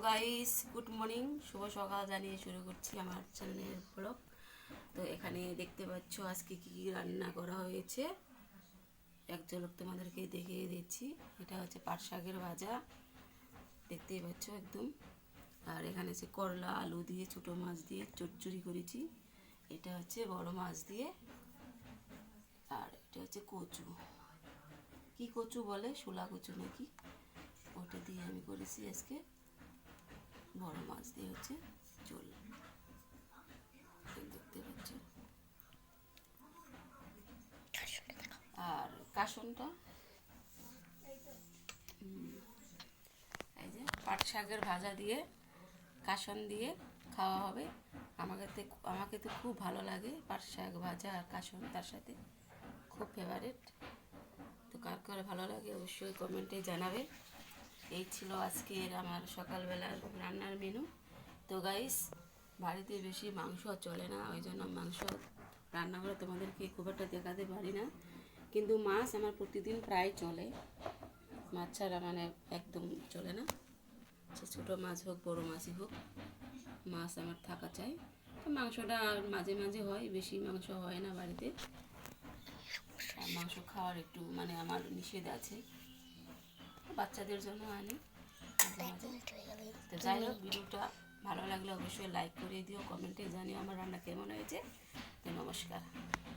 Guys, good morning, শুভ সকাল জানিয়ে শুরু করছি আমার চ্যানেলের ব্লগ। তো এখানে দেখতে পাচ্ছ আজকে কি কি রান্না করা হয়েছে, এক ঝলক তোমাদেরকে দেখিয়ে দিচ্ছি। এটা হচ্ছে পাট শাকের ভাজা, দেখতেই পাচ্ছ একদম। আর এখানে হচ্ছে করলা আলু দিয়ে ছোটো মাছ দিয়ে চচ্চড়ি করেছি। এটা হচ্ছে বড় মাছ দিয়ে। আর এটা হচ্ছে কচু, কি কচু বলে, শোলা কচু নাকি, ওটা দিয়ে আমি করেছি আজকে। বড় মাছ দিয়ে হচ্ছে ঝোল, দেখতে পাচ্ছ। আর কাসনটা এই যে পাট শাকের ভাজা দিয়ে কাসন দিয়ে খাওয়া হবে। আমাকে তো খুব ভালো লাগে পাট শাক ভাজা আর কাসন, তার সাথে খুব ফেভারিট। তো কার কার ভালো লাগে অবশ্যই কমেন্টে জানাবে। এই ছিল আজকের আমার সকালবেলার রান্নার মেনু। তো গাইস, বাড়িতে বেশি মাংস চলে না, ওই জন্য মাংস রান্না করে তোমাদেরকে খুব একটা দেখাতে পারি না। কিন্তু মাছ আমার প্রতিদিন প্রায় চলে, মাছ ছাড়া মানে একদম চলে না। সে ছোটো মাছ হোক বড়ো মাছই হোক, মাছ আমার থাকা চাই। তো মাংসটা মাঝে মাঝে হয়, বেশি মাংস হয় না বাড়িতে। আর মাংস খাওয়ার একটু মানে আমার নিষেধ আছে, বাচ্চাদের জন্য আনি মাঝে মাঝে। তো যাই হোক, ভিডিওটা ভালো লাগলে অবশ্যই লাইক করে দিও, কমেন্টে জানিও আমার রান্না কেমন হয়েছে। তো নমস্কার।